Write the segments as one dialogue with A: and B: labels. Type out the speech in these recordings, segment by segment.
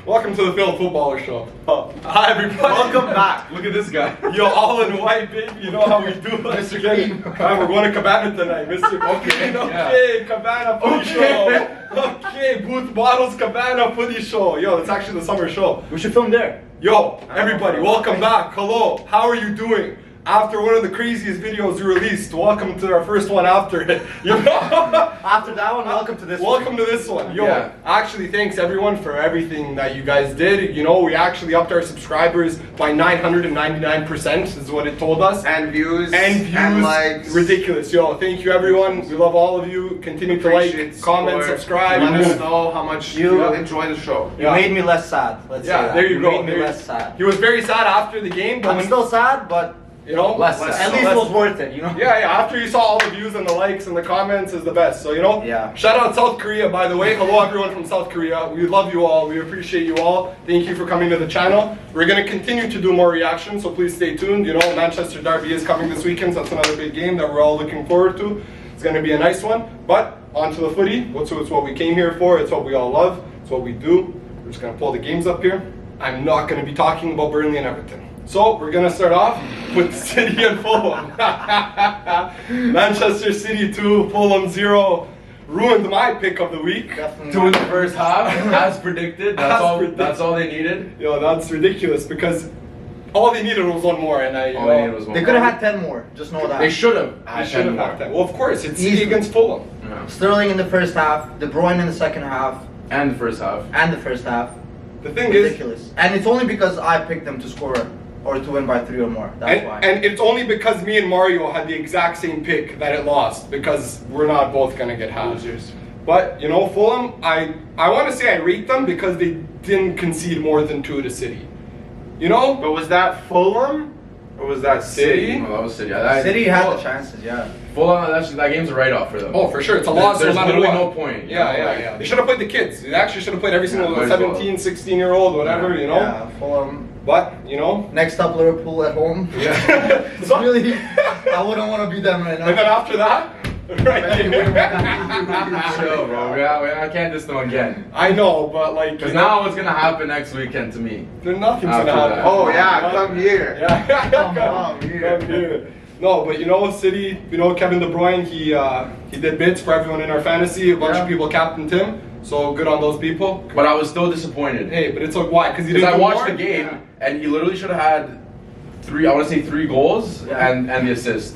A: Welcome to the Phil Footballer Show. Hi everybody.
B: Welcome back. Look at this guy.
A: Yo, all in white, baby. You know how we do it.
B: Mr. Green.
A: We're going to Cabana tonight, Mr. Okay, Cabana Pool Show. Okay, Booth Bottles Cabana Footy Show. Yo, it's actually the summer show.
B: We should film there.
A: Yo, everybody, welcome back. Hello, how are you doing? After one of the craziest videos we released, welcome to our first one after it. You know?
B: After that one, welcome to this one.
A: Welcome to this one. Yo, actually thanks everyone for everything that you guys did. You know, we actually upped our subscribers by 999% is what it told us.
C: And views.
A: And
C: likes.
A: Ridiculous. Yo, thank you everyone. We love all of you. Continue to like, comment, subscribe.
C: Let us know how much you enjoy the show.
B: You made me less sad. Let's say that.
A: There you go.
B: Made me less sad.
A: He was very sad after the game, but
B: I'm still sad, but
A: you know,
B: less sad. At least it was worth it, you know?
A: Yeah, after you saw all the views and the likes and the comments is the best. So, you know, shout out South Korea, by the way. Hello, everyone from South Korea. We love you all. We appreciate you all. Thank you for coming to the channel. We're going to continue to do more reactions, so please stay tuned. You know, Manchester Derby is coming this weekend, so that's another big game that we're all looking forward to. It's going to be a nice one. But, on to the footy. It's what we came here for. It's what we all love. It's what we do. We're just going to pull the games up here. I'm not going to be talking about Burnley and Everton. So, we're going to start off with City and Fulham. Manchester City 2, Fulham 0. Ruined my pick of the week.
D: Definitely. 2 in the first half, as predicted. That's all they needed.
A: Yo, that's ridiculous because all they needed was one more, and
B: they could have had 10 more. Just know that.
D: They should have had 10 more.
A: Well, of course, it's City against Fulham.
B: Yeah. Sterling in the first half, De Bruyne in the second half.
D: And the first half.
A: The thing
B: is, and it's only because I picked them to score or to win by 3 or more. That's why. And
A: it's only because me and Mario had the exact same pick that it lost, because we're not both gonna get losers. But you know, Fulham, I want to say I rate them because they didn't concede more than 2 to City. You know?
C: But was that Fulham or was that City?
D: No, that was City.
B: City had the chances, yeah.
D: Fulham, that game's a write-off for them.
A: Oh, for sure. It's a loss.
D: There's literally no point.
A: Yeah. They should have played the kids. They actually should have played every single 17, 16-year-old, whatever, you know?
B: Yeah, Fulham.
A: But, you know.
B: Next up, Liverpool at home.
A: Yeah.
B: So, really, I wouldn't want to be them right now.
A: And then after that,
D: Chill, bro. I can't diss them again.
A: I know, but like.
D: Because now what's going to happen next weekend to me?
A: Nothing's going to happen.
C: Oh, yeah, come here.
A: Yeah.
C: Come
A: here. No, but you know, City, you know, Kevin De Bruyne, he did bits for everyone in our fantasy. A bunch of people captained him. So good on those people.
D: But I was still disappointed.
A: Hey, but it's like, why? Because
D: I watched the game and he literally should have had 3 goals and the assist.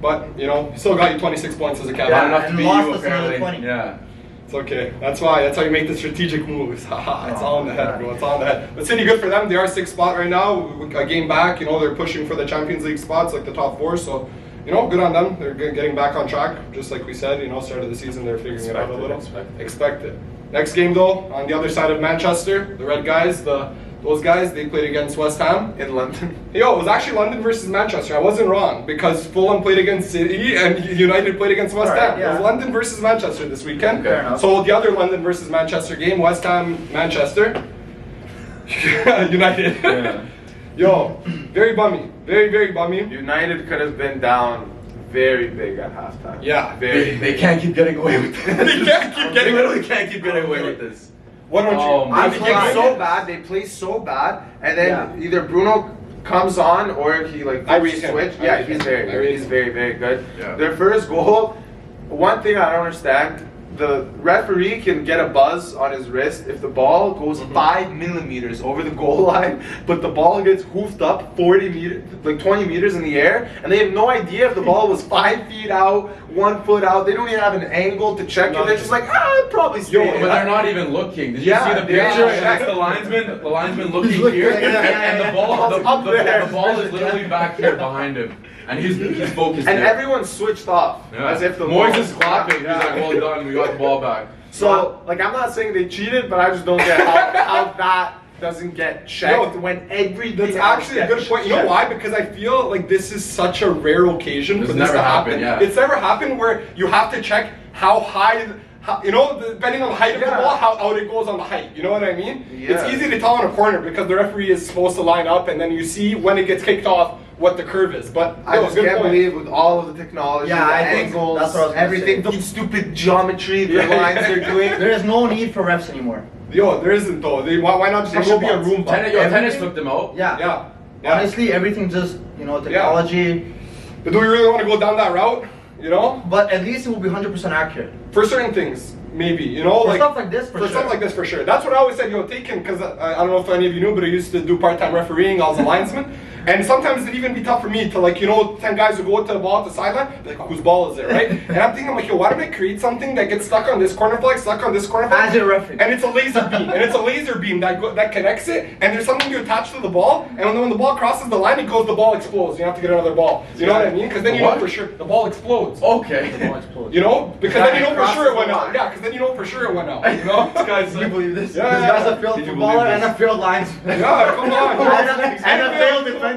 A: But you know, he still got you 26 points as a captain.
D: Yeah, enough to beat you apparently.
A: Yeah. It's okay. That's how you make the strategic moves. Haha, it's all in the head, bro. It's all in the head. But City, good for them. They are 6th spot right now. A game back. You know, they're pushing for the Champions League spots, like the top 4. So, you know, good on them. They're getting back on track. Just like we said, you know, start of the season, they're figuring it out a little. Expected. Next game, though, on the other side of Manchester, the Red guys, those guys, they played against West Ham
C: in London.
A: Yo, it was actually London versus Manchester. I wasn't wrong because Fulham played against City and United played against West Ham. Yeah. It was London versus Manchester this weekend. So the other London versus Manchester game, West Ham, Manchester, United. Yeah. Yo, very bummy. Very, very bummy.
C: United could have been down very big at halftime.
A: Yeah.
D: They can't keep getting away with this. They literally can't keep getting away with this.
A: What don't you?
C: They play so bad. They play so bad, and then either Bruno comes on or he switch. Yeah, he's very, very good. Yeah. Their first goal. One thing I don't understand: the referee can get a buzz on his wrist if the ball goes 5 millimeters over the goal line, but the ball gets hoofed up 40 meters, like 20 meters in the air, and they have no idea if the ball was 5 feet out, 1 foot out. They don't even have an angle to check it. They're just like, it probably stayed.
D: But they're not even looking. Did you see the picture? It's the linesman looking here, and the ball is literally back here behind him. And he's focused.
C: And everyone switched off as if the
D: Moyes is clapping. He's like, well done, we got the ball back.
C: So, like, I'm not saying they cheated, but I just don't get how that doesn't get checked when everything.
A: That's actually a good point. You know why? Because I feel like this is such a rare occasion for this to happen. It's never happened where you have to check how high. You know, depending on the height of the ball, how out it goes on the height. You know what I mean? Yeah. It's easy to tell in a corner because the referee is supposed to line up, and then you see when it gets kicked off what the curve is. But
C: I just can't believe with all of the technology, the angles,
B: that's what I was
C: everything, the stupid geometry, the lines they're doing.
B: There is no need for refs anymore.
A: Yo, there isn't though. Why not just
B: There
A: have
B: should be a
A: robots?
B: Roomba.
D: Tennis took them out.
B: Yeah.
A: Yeah.
B: Honestly, everything just, technology.
A: But do we really want to go down that route? You know?
B: But at least it will be 100% accurate.
A: For certain things, maybe.
B: For stuff like this, for sure.
A: stuff like this, for sure. That's what I always said, taken, because I don't know if any of you knew, but I used to do part-time refereeing. I was a linesman. And sometimes it'd even be tough for me to 10 guys would go to the ball at the sideline, be like, whose ball is it, right? And I'm thinking, yo, why don't I create something that gets stuck on this corner flag, stuck on this corner flag?
B: As a referee.
A: And it's a laser beam, that connects it, and there's something you attach to the ball, and when the ball crosses the line, the ball explodes. You have to get another ball. You know what I mean? Because then you know for sure the ball explodes.
D: Okay.
B: The ball explodes.
A: You know? Because then you know for sure it went out. Yeah, because then you know for sure it went out. You know? This guy's
B: Can you believe this?
A: Yeah,
B: This guy's a failed
D: Did you
B: footballer
D: believe
B: and a failed linesman.
A: Yeah, come on.
B: and a failed defender.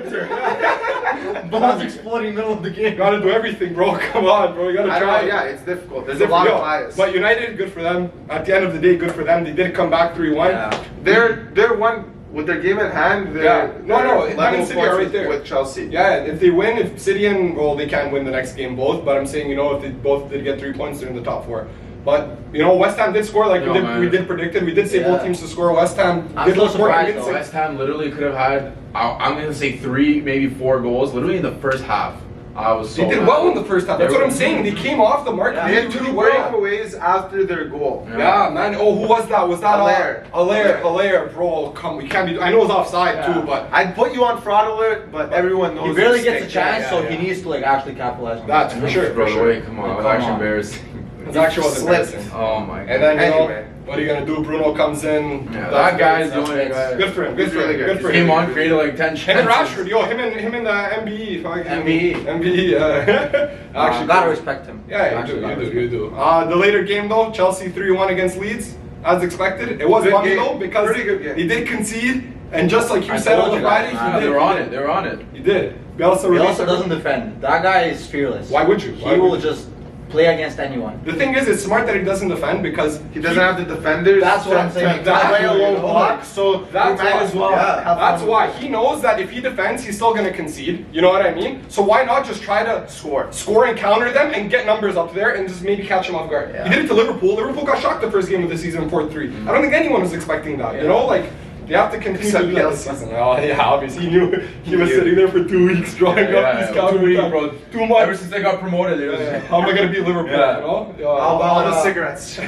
B: Ball's exploding in the middle of the game.
A: You gotta do everything, bro. Come on, bro. You gotta try.
C: Yeah, it's difficult. There's a lot of bias.
A: But United, good for them. At the end of the day, good for them. They did come back 3-1.
B: Yeah.
C: They're one with their game at hand.
A: No, Man
C: level
A: City are right
C: points
A: there
C: with Chelsea.
A: Yeah, if they win, if City and they can't win the next game both. But I'm saying, if they both did get 3 points, they're in the top 4. But West Ham did score like we did predicted. We did say both teams to score. West Ham
B: I'm
A: did look
B: surprised,
A: more.
D: West Ham literally could have had, I'm going to say 3, maybe 4 goals, literally in the first half. I was so
A: They did
D: mad.
A: well in the first half. That's what I'm saying. They came off the mark.
C: They had 2
A: really well.
C: breakaways after their goal.
A: Yeah, man. Oh, who was that? Was that
C: Allaire.
A: Bro, we can't be. I know it's offside too, but
C: I'd put you on fraud alert, but everyone knows
B: He barely
C: your
B: gets a
C: stick.
B: chance, so he needs to actually capitalize on
A: that's
B: that.
A: for sure.
D: Throw it away, come on,
B: Come
D: that was actually
B: on.
D: embarrassing.
A: It's actually was
C: Slipped.
A: embarrassing.
D: Oh my god.
A: And then
C: Anyway.
A: what are you gonna do? Bruno comes in.
D: Yeah, that guy's the only
A: Good
D: guy.
A: Good for him. Good
C: He's
A: for
C: really
A: him.
C: good.
A: Good for
D: Came
A: him.
D: on, created like 10 chances.
A: Him and Rashford, him and the MBE. MBE. Actually,
B: Gotta respect him.
A: Yeah, you do. The later game though, Chelsea 3-1 against Leeds, as expected. It was
C: Good
A: funny
C: game.
A: though because
C: Pretty good game.
A: he did concede, and just like you
D: I
A: said
D: told
A: on
D: you
A: Friday,
D: that.
A: he
D: They
A: did.
D: were on it. They were on it.
A: He did. Bielsa
B: He also doesn't defend. That guy is fearless.
A: Why would you?
B: He will just play against anyone.
A: The thing is, it's smart that he doesn't defend because
C: He doesn't have the defenders.
B: That's what I'm saying.
C: To play a low
A: Exactly.
C: block, so
A: That's
C: he might
A: why.
C: as well.
B: Yeah.
C: have
A: That's
C: fun.
A: why he knows that if he defends, he's still gonna concede. You know what I mean? So why not just try to score and counter them and get numbers up there and just maybe catch them off guard?
B: Yeah.
A: He did it to Liverpool. Liverpool got shocked the first game of the season 4-3. I don't think anyone was expecting that. You know, like. They have to continue
C: Except
A: to do that this
C: Bielsa.
A: season. Oh yeah, obviously he knew he was sitting there for 2 weeks drawing up these counters.
D: 2 weeks, bro.
A: Too much.
D: Ever since they got promoted, it was
A: How am I gonna beat Liverpool?
D: Yeah.
A: You know?
B: How about
C: All the cigarettes.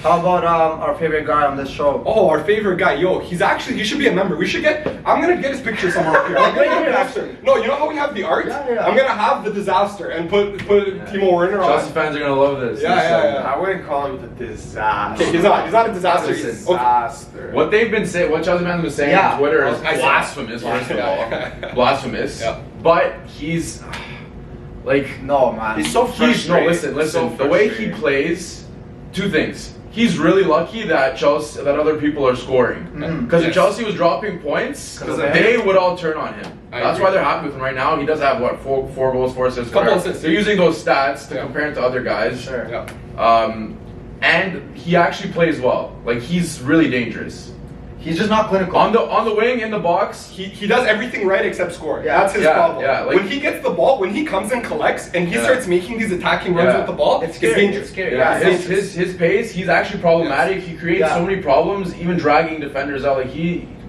B: How about our favorite guy on this show?
A: Oh, our favorite guy, he should be a member. I'm gonna get his picture somewhere up here. I'm gonna get a poster. No, you know how we have the art?
B: Yeah.
A: I'm gonna have the disaster and put Timo Werner
D: Chelsea
A: on.
D: fans are gonna love this.
A: Yeah.
C: I wouldn't call him the disaster.
A: Okay, he's not a disaster.
C: He's a
A: He's okay.
C: disaster.
D: What they've been saying, what Chelsea fans have been saying
B: Yeah.
D: on Twitter is
A: I see.
D: blasphemous. First of all,
A: Yeah.
D: blasphemous.
A: Yeah.
D: But he's like
B: No, man.
C: He's so
D: no.
C: frustrated.
D: Listen.
C: So
D: The way he
C: frustrated.
D: plays, 2 things. He's really lucky that that other people are scoring. Because
A: Yes.
D: if Chelsea was dropping points,
C: 'Cause of
D: they would all turn on him.
A: I
D: That's
A: agree.
D: why they're happy with him right now. He does have four goals, 4 assists.
A: Couple
D: whatever.
A: assists.
D: They're using those stats to
A: Yeah.
D: compare him to other guys.
B: Sure.
A: Yeah.
D: And he actually plays well. Like he's really dangerous.
B: He's just not clinical.
D: On the wing, in the box,
A: He does everything right except score.
B: Yeah.
A: That's his
D: Yeah,
A: problem.
D: yeah, like-
A: when he gets the ball, when he comes and collects and he
D: Yeah.
A: starts making these attacking runs
D: Yeah.
A: with the ball,
B: It's scary.
A: dangerous.
B: It's scary.
D: yeah,
A: it's
D: his pace, he's actually problematic. He creates
B: Yeah.
D: so many problems, even dragging defenders out. Like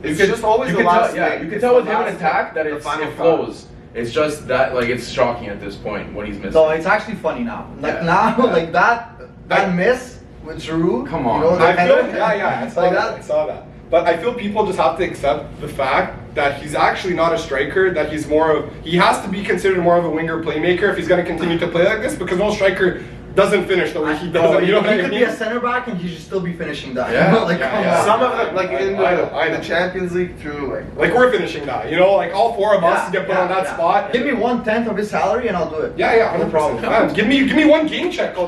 C: It's just always
D: you
C: the
D: could tell,
C: last
D: yeah,
C: thing.
D: you can
C: It's
D: tell
C: the
D: with him in
C: last
D: attack that
C: thing, the
D: it
C: final
D: flows. It's just that like it's shocking at this point what he's missing.
B: No, it's actually funny now. Like
D: Yeah.
B: now,
D: Yeah.
B: like that miss with Giroud.
D: Come on.
B: You know,
A: I feel,
B: and-
A: I saw
B: like
A: that. I saw that. But I feel people just have to accept the fact that he's actually not a striker. That he has to be considered more of a winger playmaker if he's going to continue to play like this, because no striker doesn't finish the way he does.
B: No,
A: You know what I
B: he could
A: mean?
B: be a center back and he should still be finishing that.
D: Yeah,
B: like,
A: yeah,
B: come
A: yeah.
B: on.
C: Some of them, like in
A: I know.
C: the Champions League too,
A: Like we're finishing that, like all 4 of us
B: Yeah,
A: get put on that
B: yeah.
A: spot.
B: Give me 1/10 of his salary and I'll do it.
A: Yeah,
B: no
A: 100%.
B: problem.
A: Man, give me one game check. I'll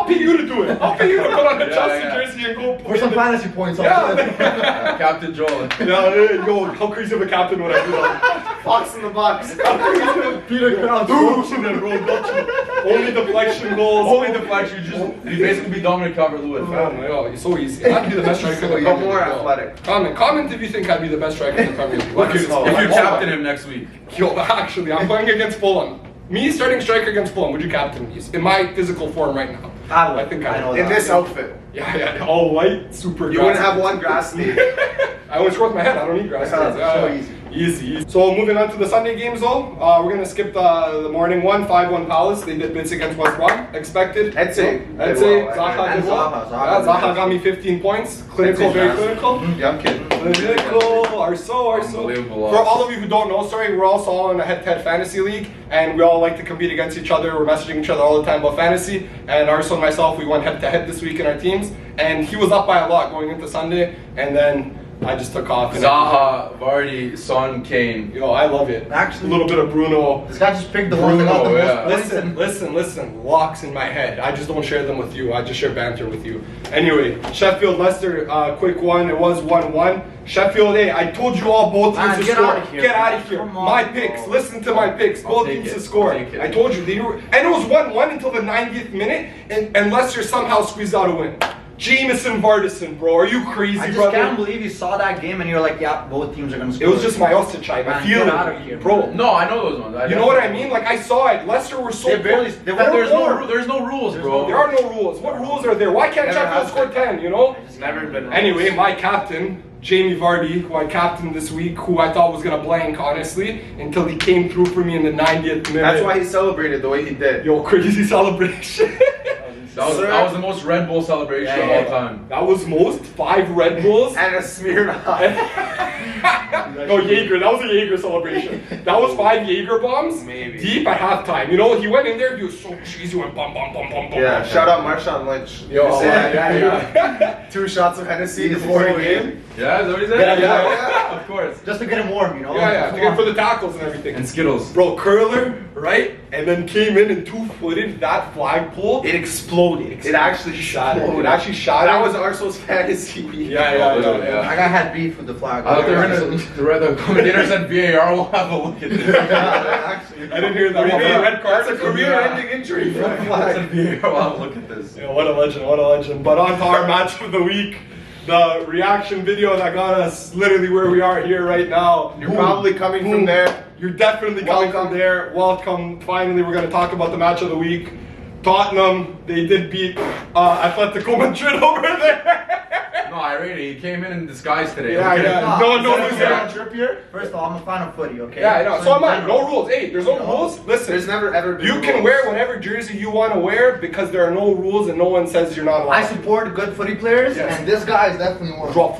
A: pay you to do it. I'll pay you to put on the
D: Yeah,
A: Chelsea
D: yeah.
A: jersey and go
B: For some fantasy points, I'll
A: Yeah.
B: do it.
D: Captain Joel.
A: Yeah, yo, how crazy of a captain would I do that?
C: Fox in the box.
B: Peter Crouch.
A: Douche and then roll Dutch. Only deflection goals.
D: Only deflection. You basically be Dominic Calvert-Lewin.
A: Yo, it's so easy. I'd be the best striker in the
C: But
A: Premier
C: more
A: League.
C: athletic.
A: Comment if you think I'd be the best striker in the Premier League.
C: Let us know.
D: If you
A: Oh,
D: captain him next week.
A: Yo, actually, I'm playing against Fulham. Me starting striker against Fulham, would you captain me? In my physical form right now.
B: I
A: think
B: I know
C: In
B: that.
C: this outfit.
A: Yeah, all white, super.
C: You wouldn't have one grass stain.
A: I always scratch my head. I don't need grass stains.
B: So easy.
A: So moving on to the Sunday games though, we're gonna skip the morning one, 5-1 Palace. They did bits against West Brom. Expected.
C: I'd say
A: Zaha did well.
B: Zaha
A: Zaha got me 15 points. Clinical, very clinical.
C: Yeah, I'm kidding.
A: Clinical. Arso.
D: Unbelievable.
A: For all of you who don't know, sorry, we're also all in a head-to-head fantasy league, and we all like to compete against each other. We're messaging each other all the time about fantasy. And Arso and myself, we went head-to-head this week in our teams, and he was up by a lot going into Sunday, and then I just took off. And
D: Zaha, Vardy, Son, Kane.
A: Yo, I love it.
B: Actually,
A: a little bit of Bruno.
B: This guy just picked the one that got the most points.
A: Listen. Locks in my head. I just don't share them with you. I just share banter with you. Anyway, Sheffield Leicester, quick one. It was 1-1. Sheffield, hey, I told you all both teams to score. Get out of here. My picks. Listen to my picks. Both teams to score. I told you they were, and it was 1-1 until the 90th minute, and Leicester somehow squeezed out a win. Jameson Vardison, bro. Are you crazy,
B: I just
A: brother?
B: can't believe you saw that game and you're like, yeah, both teams are gonna score.
A: It was just my Osterchai. I feel
B: get out of here,
A: it, bro.
D: No, I know those ones.
A: You know what I mean? Like I saw it. Leicester were so.
D: There's no rules, bro.
A: There are no rules. What rules are there? Why can't Sheffield score 10? You know.
C: It's never been.
A: Anyway, my captain, Jamie Vardy, who I captained this week, who I thought was gonna blank honestly, until he came through for me in the 90th minute.
C: That's why he celebrated the way he did.
A: Yo, crazy celebration.
D: That was the most Red Bull celebration of all time.
A: That was most 5 Red Bulls
C: And a Smirnoff.
A: No, Jaeger. That was a Jaeger celebration. That was 5 Jaeger bombs.
C: Maybe.
A: Deep at halftime. You know, he went in there. He was so cheesy. Went bum bum bum bum bum.
C: Yeah.
A: bum,
C: Shout
A: bum.
C: out Marshawn Lynch.
A: Yo,
C: yeah. 2 shots of Hennessy before the game.
D: Yeah, is that what he said?
A: Yeah.
D: Of course.
B: just to get him warm, you know?
A: Yeah, to get for the tackles and everything.
D: And Skittles.
A: Bro, curler, right? And then came in and 2-footed that flagpole.
C: It exploded. It actually shattered.
A: It actually shot.
C: That was Arso's fantasy week.
A: Yeah.
B: That guy had beef with the flag.
D: I thought the commentator said VAR will have a look at this.
C: Actually,
A: I didn't hear that. Red card.
C: That's a career-ending injury for the flag.
D: VAR will have a look at this.
A: Yeah, what a legend. But on to our match of the week. The reaction video that got us literally where we are here right now.
C: You're probably coming from there.
A: You're definitely coming from there. Welcome. Finally, we're going to talk about the match of the week. Tottenham, they did beat Atletico Madrid over there.
D: No, I really, he came in disguise today.
A: Yeah. No,
B: trip here. First of all, I'm a fan of footy, okay?
A: Yeah, I know. So am I. No rules. Hey, there's no rules. Listen,
C: There's never ever been
A: you can
C: rules.
A: wear whatever jersey you want to wear because there are no rules and no one says you're not allowed.
B: I support good footy players,
A: Yes.
B: and this guy is definitely one.
A: Joao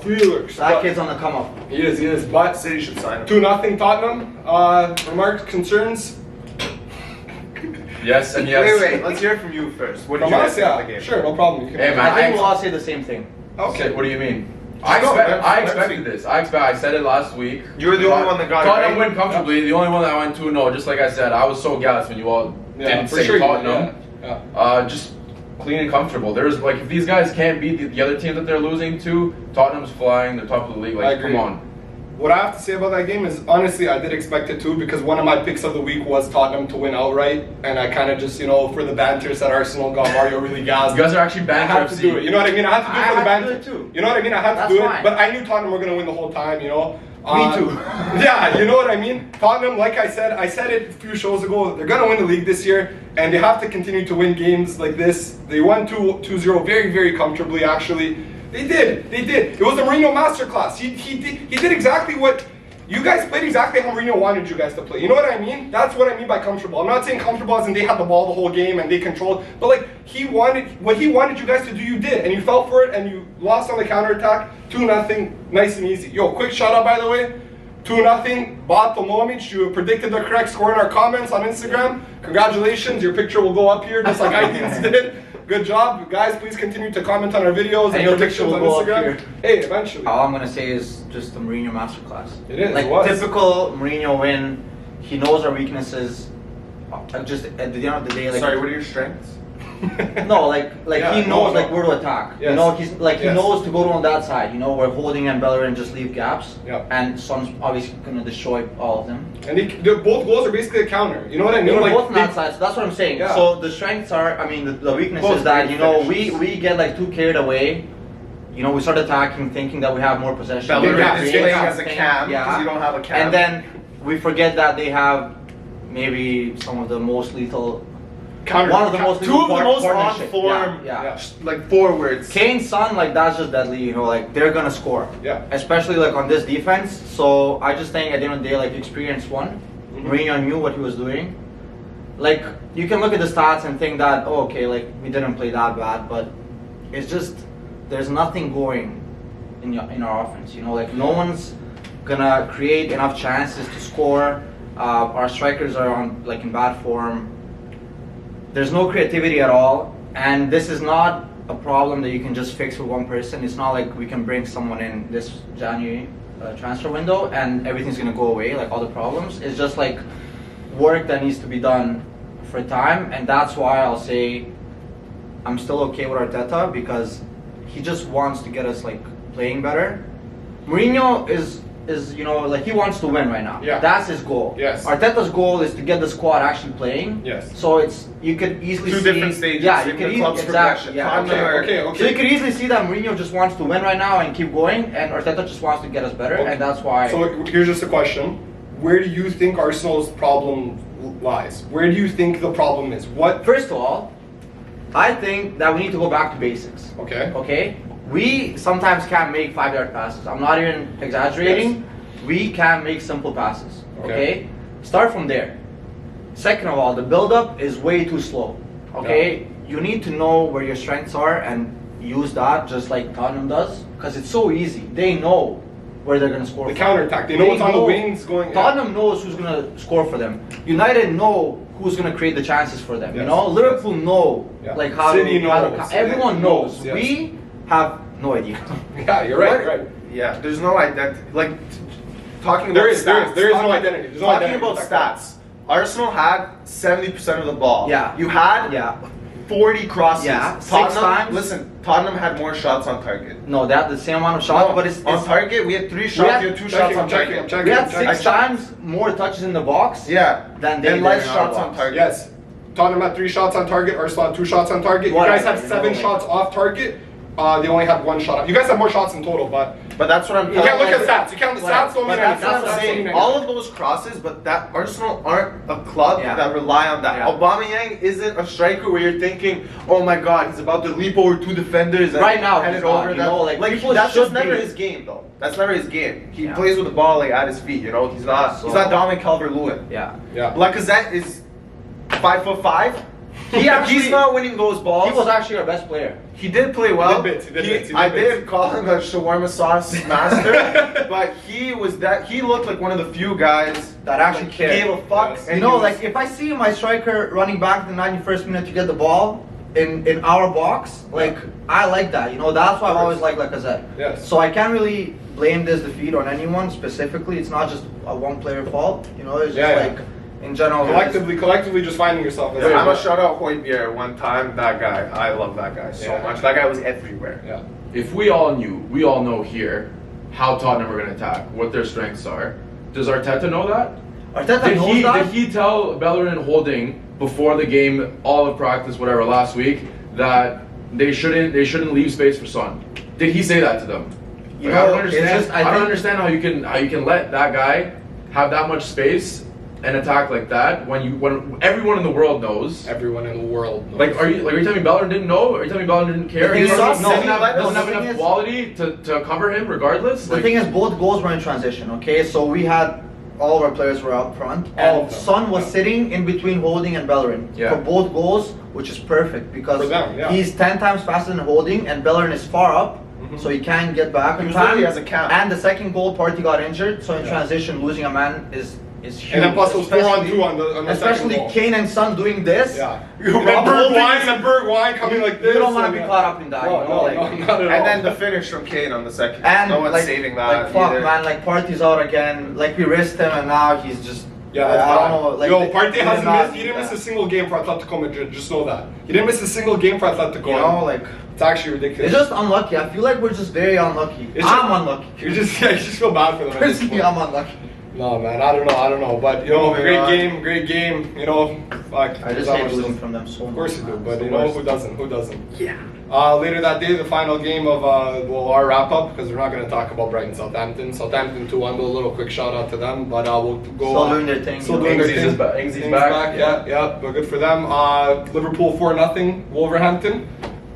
A: Felix.
B: That kid's on the come up.
A: He is. But
C: City should sign him.
A: 2-0 Tottenham. Remarks, concerns?
D: Yes and yes.
C: Wait. Let's hear from you first. What did
A: From
C: you
A: us,
C: guys think of the
A: yeah.
C: game?
A: Sure, no problem. You can
D: Hey, man.
B: I think we'll all say the same thing.
A: Okay.
D: What do you mean?
C: Go,
D: I
C: let's
D: expected
C: see.
D: this. I said it last week.
C: You were the only one that got it,
D: Tottenham
C: right?
D: win comfortably. The only one that went 2-0. Just like I said, I was so gassed when you all didn't
A: for
D: say
A: sure.
D: Tottenham.
A: Yeah.
D: Just clean and comfortable. There's like if these guys can't beat the other team that they're losing to, Tottenham's flying. They're top of the league.
A: I
D: Like,
A: agree.
D: come on.
A: What I have to say about that game is, honestly, I did expect it too because one of my picks of the week was Tottenham to win outright, and I kind of just, for the banter said Arsenal got Mario really gassed.
D: You guys are actually
A: I
D: bad
A: had to do it. You know what I mean? I had to do it for the
B: I had to
A: banter.
B: do it too.
A: You know what I mean? I had to
B: That's
A: do it,
B: fine.
A: but I knew Tottenham were going to win the whole time,
B: Me too.
A: Yeah, you know what I mean? Tottenham, like I said it a few shows ago, they're going to win the league this year, and they have to continue to win games like this. They won 2-0 very, very comfortably, actually. They did. It was a Mourinho masterclass. He did exactly what... You guys played exactly how Mourinho wanted you guys to play. You know what I mean? That's what I mean by comfortable. I'm not saying comfortable as in they had the ball the whole game and they controlled, but like what he wanted you guys to do, you did, and you fell for it and you lost on the counterattack. 2-0, nice and easy. Yo, quick shout out by the way. 2-0, Bartolomic. You predicted the correct score in our comments on Instagram. Congratulations, your picture will go up here just like Aideen's did. Good job, guys. Please continue to comment on our videos and
B: your
A: predictions
B: picture
A: on
B: will go up
A: Instagram.
B: here.
A: Hey, eventually.
B: All I'm gonna say is just the Mourinho masterclass.
A: It is,
B: Like
A: it was.
B: typical Mourinho win. He knows our weaknesses. Just at the end of the day, like
C: Sorry, what are your strengths?
B: no, like
A: Yeah,
B: he knows
A: no.
B: like where to attack.
A: Yes.
B: You know, he's like he
A: Yes.
B: knows to go on that side. You know, where Holding and Bellerin just leave gaps.
A: Yeah.
B: And Son's obviously gonna destroy all of them.
A: And both goals are basically a counter. You know what I
B: They
A: mean?
B: were both on
A: they-
B: that side, so that's what I'm saying.
A: Yeah.
B: So the strengths are, I mean, the weakness
C: Both
B: is that
C: great
B: we get like too carried away. You know, we start attacking, thinking that we have more possession.
C: Bellerin
A: Yeah,
C: is
A: yeah,
C: playing
A: yeah.
C: as a cam because you don't have a cam.
B: And then we forget that they have maybe some of the most lethal one of the most
C: two of the most on
B: partnership.
C: form,
B: Yeah.
C: like forwards.
B: Kane, Son, like that's just deadly. You know, like they're gonna score.
A: Yeah.
B: Especially like on this defense. So I just think at the end of the day, like experience won. Mourinho knew what he was doing. Like you can look at the stats and think that okay, like we didn't play that bad, but it's just there's nothing going in our offense. You know, like no one's gonna create enough chances to score. Our strikers are in bad form. There's no creativity at all, and this is not a problem that you can just fix with one person. It's not like we can bring someone in this January transfer window and everything's gonna go away, like all the problems. It's just like work that needs to be done for time, and that's why I'll say I'm still okay with Arteta because he just wants to get us like playing better. Mourinho is you know like he wants to win right now.
A: Yeah.
B: That's his goal.
A: Yes.
B: Arteta's goal is to get the squad actually playing.
A: Yes.
B: So it's you could easily
C: Two
B: see
C: different stages
B: Yeah, you
C: in
B: could
C: the club's
B: exactly.
C: progression.
B: Yeah.
A: Okay.
B: So you could easily see that Mourinho just wants to win right now and keep going, and Arteta just wants to get us better, and that's why.
A: So here's just a question: where do you think Arsenal's problem lies? Where do you think the problem is? What?
B: First of all, I think that we need to go back to basics.
A: Okay.
B: Okay? We sometimes can't make 5-yard passes. I'm not even exaggerating.
A: Yes.
B: We can make simple passes.
A: Okay.
B: Okay? Start from there. Second of all, the build-up is way too slow. Okay? You need to know where your strengths are and use that just like Tottenham does. Because it's so easy. They know where they're going to score
A: The
B: from.
A: counter-attack. They know what's on the wings going.
B: Tottenham knows who's going to score for them. United know who's going to create the chances for them. You
A: Yes,
B: know, Liverpool know like how
A: City
B: to. How
A: knows.
B: to everyone knows.
A: Yes.
B: We have no idea.
A: Yeah, you're right. Right.
C: Yeah, there's no identity. Like talking about
A: There is no
C: talking-
A: identity. There's no
C: talking
A: identity.
C: about stats. Arsenal had 70% of the ball.
B: Yeah.
C: You had
B: Yeah.
C: 40 crosses.
B: Yeah, 6
C: Tottenham,
B: times.
C: Listen, Tottenham had more shots on target.
B: No, they have the same amount of shots,
C: No,
B: but it's
C: on target. We had 3 shots.
B: had-
C: You had 2 shots on target.
B: we had
A: checking.
B: 6 times more touches in the box.
C: Yeah,
B: Than they
C: and
B: did
C: less
B: in our
C: shots
B: box.
C: on target.
A: Yes. Tottenham had 3 shots on target. Arsenal had 2 shots on target. You
B: Whatever,
A: guys have
B: you
A: 7
B: know,
A: shots off target. They only had 1 shot. You guys have more shots in total, but
C: But that's what I'm.
A: you can't look at stats. You can't. Stats don't mean
C: But that's
A: anything.
C: what I'm
A: Stats don't
C: saying.
A: mean
C: All
A: anything.
C: of those crosses, but that Arsenal aren't a club
B: Yeah.
C: that rely on that.
B: Yeah.
C: Aubameyang isn't a striker where you're thinking, oh my god, he's about to leap over 2 defenders and
B: Right now,
C: head
B: he's
C: it
B: not,
C: over.
B: you know, like, people
C: that's just
B: should
C: never
B: be.
C: his game, though. That's never his game. He
B: Yeah.
C: plays with the ball like at his feet. You know, he's not.
B: So-
C: He's not Dominic Calvert-Lewin.
B: Yeah.
A: Yeah.
C: Lacazette is 5'5". He's not winning those balls.
B: He was actually our best player.
C: He did play well.
A: He did bits.
C: I did call him a shawarma sauce master, but he looked like one of the few guys
B: That actually
C: like,
B: cared.
C: gave a fuck.
A: Yes.
C: And
B: You know,
C: he was-
B: like if I see my striker running back in the 91st minute to get the ball in our box, like I like that. You know, that's why I've always liked Lacazette.
A: Yes.
B: So I can't really blame this defeat on anyone specifically. It's not just a one-player fault. You know, it's just
A: Yeah, yeah.
B: like in general.
A: Collectively, just finding yourself.
C: I'm gonna shout out Højbjerg one time. That guy, I love that guy so
A: Yeah.
C: much. That guy was everywhere.
A: Yeah.
D: If we all know here how Tottenham are going to attack, what their strengths are. Does Arteta know that?
B: Arteta
D: Did
B: knows that.
D: did he tell Bellerin and Holding before the game, all of practice, whatever, last week, that they shouldn't leave space for Son? Did he say that to them?
B: You
D: Like, I
B: know,
D: don't understand.
B: it's just- I
D: I don't
B: think-
D: understand how you can let that guy have that much space and attack like that when everyone in the world knows.
A: Everyone in the world knows.
D: Like, are you telling me Bellerin didn't know? Are you telling me Bellerin didn't care?
B: The thing
D: He
B: is,
D: doesn't
B: no,
D: have
B: the thing
D: enough
B: is-
D: quality to cover him regardless?
B: The thing is, both goals were in transition. Okay, so we had all of our players were up front,
A: All
B: and
A: of them,
B: Son was
A: yeah.
B: sitting in between Holding and Bellerin
D: Yeah.
B: for both goals, which is perfect because
A: For them, yeah.
B: he's 10 times faster than Holding, and Bellerin is far up, so he can't get back in
C: was
B: time.
C: literally as a cam.
B: And the second goal, Partey got injured, so in transition, losing a man is huge.
A: And then plus it was 4 on
B: Especially-
A: 2 on the second
B: Especially
A: goal.
B: Kane and Son doing this.
A: Yeah.
B: You
A: And Bergwijn coming like this.
B: You don't want to
A: and,
B: be caught up in that.
A: No,
B: you know,
A: no,
B: like,
A: no, not at all.
C: And then the finish from Kane on the second.
B: And
C: no one's
B: like,
C: saving
B: like
C: that
B: fuck,
C: either.
B: man, like Partey's out again. Like we risked him, and now he's just.
A: Yeah,
B: I
A: that's
B: don't
A: bad.
B: know. Like,
A: Yo,
B: they-
A: Partey
B: they did
A: hasn't
B: not
A: missed. He
B: need
A: didn't miss
B: that.
A: a single game for Atletico Madrid. Just know that. He didn't miss a single game for Atletico.
B: You know, like
A: It's actually ridiculous.
B: it's just unlucky. I feel like we're just very unlucky.
A: It's
B: I'm
A: just-
B: unlucky.
A: You just feel bad for them. at this
B: Personally,
A: point.
B: I'm unlucky.
A: No, man, I don't know. But, you know,
C: Moving on.
A: great game. You know, fuck.
B: I just
A: there's
B: hate
A: not
B: losing
A: much-
B: from them so much.
A: Of course you do,
B: man.
A: but
B: It's
A: you
B: the
A: know,
B: worst.
A: who doesn't? Who doesn't?
B: Yeah.
A: Later that day, the final game of our wrap up, because we're not going to talk about Brighton Southampton. Southampton 2-1, a little quick shout out to them, but we'll go.
B: Still doing their thing.
A: Still doing their thing.
D: Ingsy's back.
A: Yeah, but good for them. Liverpool 4-0, Wolverhampton.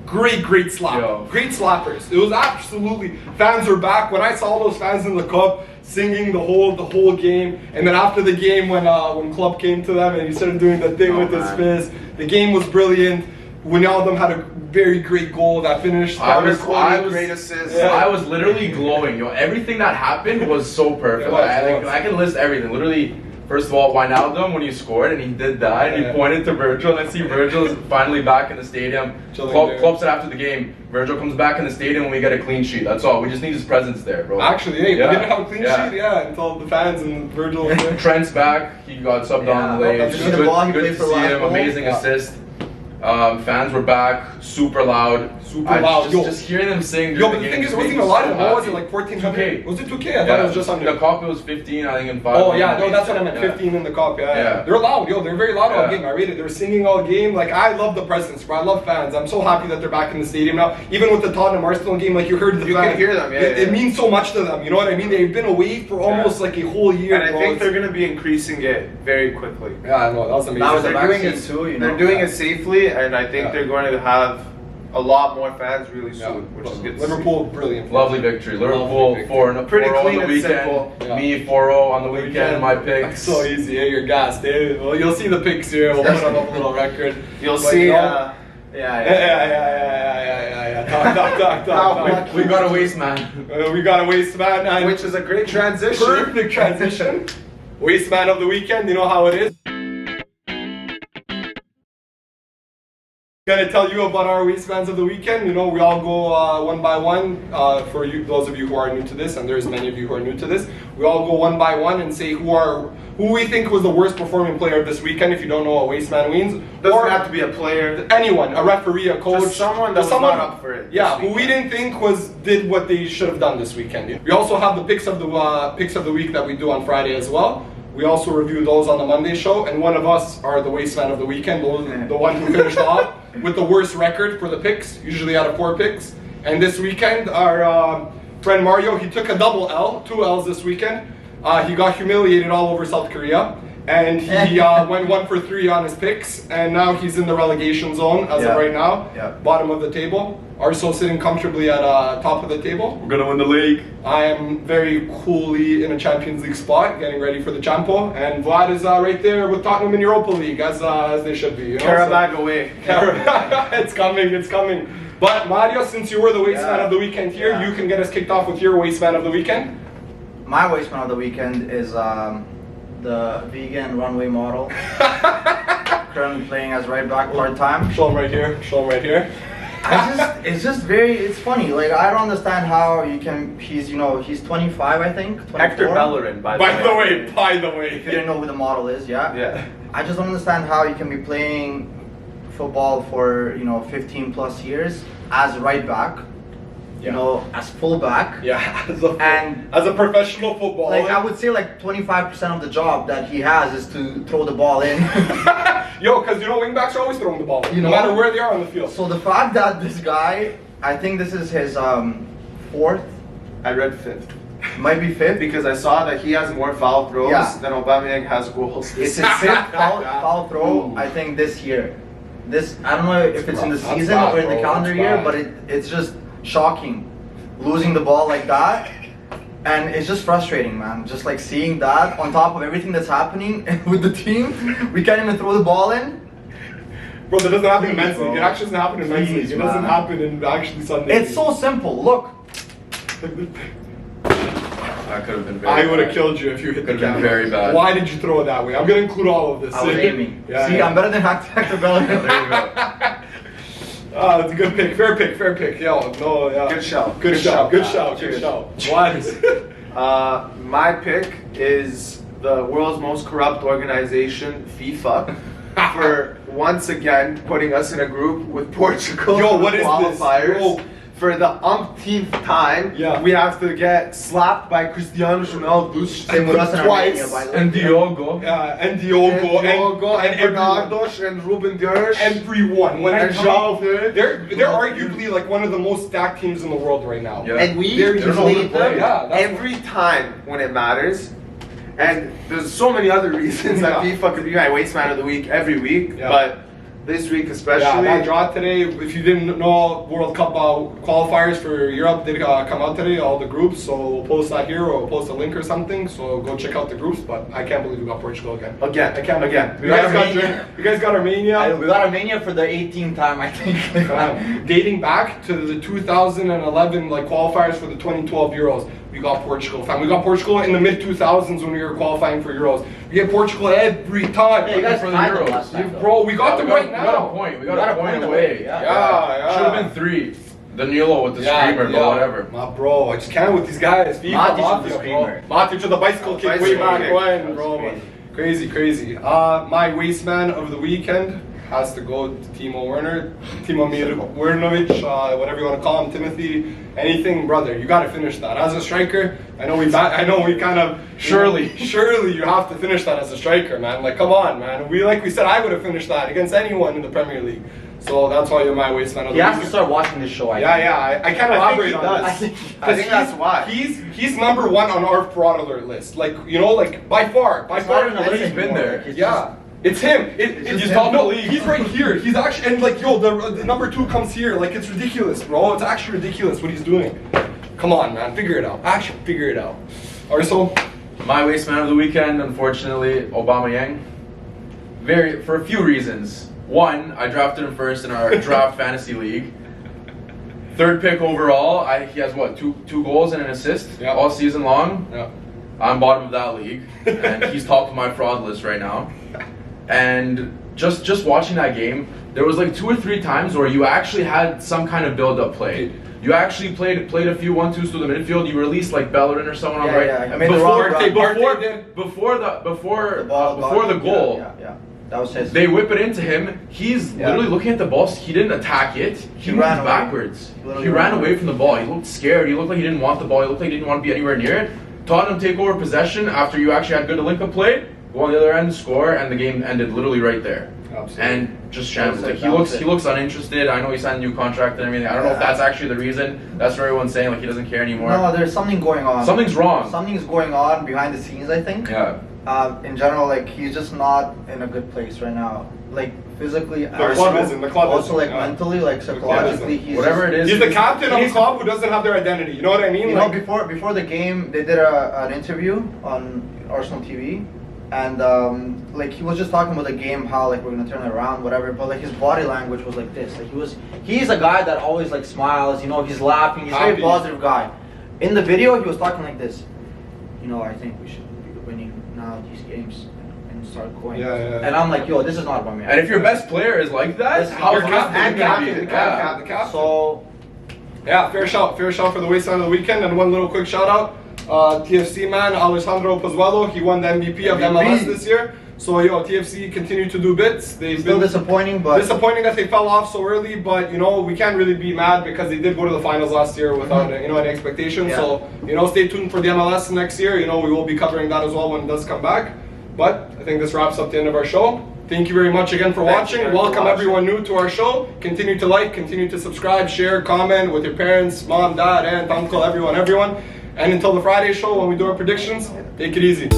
A: Great slap. Great slappers. It was absolutely, fans were back. When I saw those fans in the cup singing the whole game, and then after the game when Klopp came to them and he started doing the thing with his fist, the game was brilliant. Wijnaldum had a very great goal that finished.
C: I was great assist.
D: Yeah. I was literally glowing. Everything that happened was so perfect. I can list everything. Literally, first of all, Wijnaldum when he scored and he did that and he pointed to Virgil, and I see Virgil is finally back in the stadium. Klopp said after the game, Virgil comes back in the stadium when we get a clean sheet. That's all. We just need his presence there, bro.
A: Actually, we didn't have a clean sheet, until the fans and Virgil was there.
D: Trent's back. He got subbed on the late. Good to see him. Amazing assist. Fans were back, super loud. Just hearing them sing.
A: But the thing is, it wasn't even a lot. What was it, like 1400?
D: 2K.
A: Was it 2K? I thought it was just under.
D: The cop it was 15, I think, in 5.
A: Oh yeah, no, that's what I meant. 15 in the cop. Yeah. They're loud, they're very loud all game. I rate it. They're singing all game. Like, I love the presence, bro. I love fans. I'm so happy that they're back in the stadium now. Even with the Tottenham Arsenal game, like you heard the fans.
C: You can hear them.
A: It means so much to them. You know what I mean? They've been away for almost like a whole year.
C: And I think they're gonna be increasing it very quickly.
A: Yeah, I know. That was amazing.
B: They're doing it too.
C: They're doing it safely, and I think they're going to have a lot more fans really soon, which is good.
A: Liverpool, brilliant.
D: Lovely victory. Liverpool 4-0
C: Pretty
D: on
C: clean
D: the
C: and
D: weekend.
C: simple.
D: Me 4-0 on the weekend. My picks.
A: So easy. Hey, you're gassed. Hey, well, you'll see the picks here. We'll put on a little record.
C: You'll see.
A: Yeah. Talk.
D: We got a Wasteman.
A: We got a Wasteman,
C: Which is a great transition.
A: Perfect transition. Wasteman of the weekend. You know how it is. Gonna tell you about our Wastemans of the weekend. You know, we all go one by one. For you, those of you who are new to this, and there's many of you who are new to this, we all go one by one and say who we think was the worst performing player of this weekend. If you don't know what Wasteman means,
C: doesn't have to be a player,
A: anyone, a referee, a coach,
C: just someone that was not up for it.
A: Yeah, who we didn't think did what they should have done this weekend. We also have the picks of the week that we do on Friday as well. We also review those on the Monday show, and one of us are the Wasteman of the weekend, the one who finished off with the worst record for the picks, usually out of 4 picks. And this weekend, our friend Mario, he took a double L, 2 L's this weekend. He got humiliated all over South Korea, and he went 1 for 3 on his picks, and now he's in the relegation zone as of right now, bottom of the table. Arso sitting comfortably at top of the table.
D: We're gonna win the league.
A: I am very coolly in a Champions League spot, getting ready for the Champo, and Vlad is right there with Tottenham in Europa League, as they should be. You know?
C: Carabag away.
A: It's coming. But Mario, since you were the Wasteman of the weekend here, you can get us kicked off with your Wasteman of the weekend.
B: My Wasteman of the weekend is the vegan runway model. Currently playing as right back part-time.
A: Show him right here.
B: It's funny. Like, I don't understand how you can. He's 25, I think. 24.
C: Hector Bellerin, by the way.
B: If you didn't know who the model is, yeah. I just don't understand how you can be playing football for 15 plus years as right back. As fullback.
A: Yeah, as a professional footballer.
B: Like, I would say like 25% of the job that he has is to throw the ball in.
A: Because wingbacks are always throwing the ball, no matter where they are on the field.
B: So the fact that this guy, I think this is his 4th.
C: I read 5th.
B: Might be 5th.
C: Because I saw that he has more foul throws than Aubameyang has goals.
B: It's his 5th foul throw, I think, this year. I don't know if it's in the season or in the calendar year, but it's just shocking. Losing the ball like that. And it's just frustrating, man. Just like seeing that on top of everything that's happening with the team. We can't even throw the ball in.
A: Bro, that doesn't happen in men's league. It actually doesn't happen in men's league. It doesn't happen in actually Sunday.
B: It's so simple. Look.
D: That could have been very
A: I would have killed you if you hit the camera.
D: Very bad.
A: Why did you throw it that way? I'm going to include all of this.
B: I was aiming. I'm better than Hector Bellerin.
D: There you go.
A: That's a good pick. Fair pick.
C: Good shout.
A: Good shout. What?
C: My pick is the world's most corrupt organization, FIFA, for once again putting us in a group with Portugal.
A: What is
C: qualifiers.
A: this?
C: for the umpteenth time, we have to get slapped by Cristiano Ronaldo twice.
D: And Diogo.
A: And Diogo.
C: And Bernardo and Ruben Dias.
A: Everyone.
C: And João.
A: They're arguably like one of the most stacked teams in the world right now.
C: Yeah. And we play them every time when it matters. And there's so many other reasons that FIFA could be my Wasteman of the Week every week, but this week especially.
A: Yeah, that draw today, if you didn't know, World Cup qualifiers for Europe did come out today, all the groups, so we'll post that here or we'll post a link or something, so go check out the groups, but I can't believe we got Portugal again. I can't again. You guys got Armenia.
B: We got Armenia for the 18th time, I think.
A: Dating back to the 2011 qualifiers for the 2012 Euros. We got Portugal, fam. We got Portugal in the mid-2000s when we were qualifying for Euros. We get Portugal every time.
B: Yeah, you guys
D: for the Euros.
A: Bro, we got them right now.
D: We got a point. We got a point away.
A: Yeah.
D: Should have been 3. Danilo with the screamer, but whatever.
A: My bro, I just can't with these guys.
B: Matic with the screamer.
A: Matic with the bicycle kick way back when, bro. Crazy. My Wasteman of the weekend has to go to Timo Werner, Timo Werner, whatever you want to call him, Timothy, anything, brother. You got to finish that as a striker. I know we kind of surely you have to finish that as a striker, man. Like, come on, man. Like we said, I would have finished that against anyone in the Premier League. So that's why you're my Wasteman of the week.
B: He has to start watching this show.
A: I can't elaborate on this.
C: I think that's why.
A: He's number 1 on our fraud alert list. Like, by far.
D: He's been there.
A: It's him. He's right here. He's actually, and the number 2 comes here. Like, it's ridiculous, bro. It's actually ridiculous what he's doing. Come on, man. Figure it out. Actually, figure it out. Arso?
D: My Wasteman of the weekend, unfortunately, Aubameyang. For a few reasons. 1, I drafted him first in our draft fantasy league. 3rd pick overall. He has what, two goals and an assist all season long.
A: Yeah.
D: I'm bottom of that league, and he's top of my fraud list right now. And just watching that game, there was 2 or 3 times where you actually had some kind of build-up play. You actually played a few 1-2s to the midfield. You released Bellerin or someone on the right.
B: Yeah. I made the wrong run.
D: Before the goal.
B: Yeah. That was his.
D: They whip it into him. He's literally looking at the ball. He didn't attack it. He moved backwards. He ran away from the ball. He looked scared. He looked like he didn't want the ball. He looked like he didn't want to be anywhere near it. Tottenham take over possession after you actually had good link-up play. Go on the other end, score, and the game ended literally right there.
A: Absolutely.
D: And just shambles. He looks uninterested. I know he signed a new contract and everything. I don't know if that's actually the reason. That's what everyone's saying. He doesn't care anymore.
B: No, there's something going on.
D: Something's wrong.
B: Something's going on behind the scenes, I think.
D: Yeah.
B: In general, he's just not in a good place right now. Physically,
A: the club
B: also mentally, psychologically, he's
D: whatever it is.
A: He's the captain of a club who doesn't have their identity. You know what I mean?
B: Before the game, they did an interview on Arsenal TV, and he was just talking about the game, how we're gonna turn it around, whatever. But his body language was like this. He's a guy that always smiles. He's laughing. He's a very positive guy. In the video, he was talking like this. I think we should be winning now these games. Start going. And I'm like, yo, this is not about me.
D: And if your best player is like that, how
A: your captain, the captain.
B: So,
A: fair shout for the Wasteland of the weekend. And one little quick shout out, TFC man Alessandro Pozuelo. He won the MVP of MLS this year. So TFC continue to do bits. They've
B: still
A: been
B: disappointing
A: that they fell off so early. But we can't really be mad because they did go to the finals last year without any expectation. So stay tuned for the MLS next year. We will be covering that as well when it does come back. But I think this wraps up the end of our show. Thank you very much again for watching. Welcome everyone new to our show. Continue to like, continue to subscribe, share, comment with your parents, mom, dad, aunt, uncle, everyone. And until the Friday show when we do our predictions, take it easy.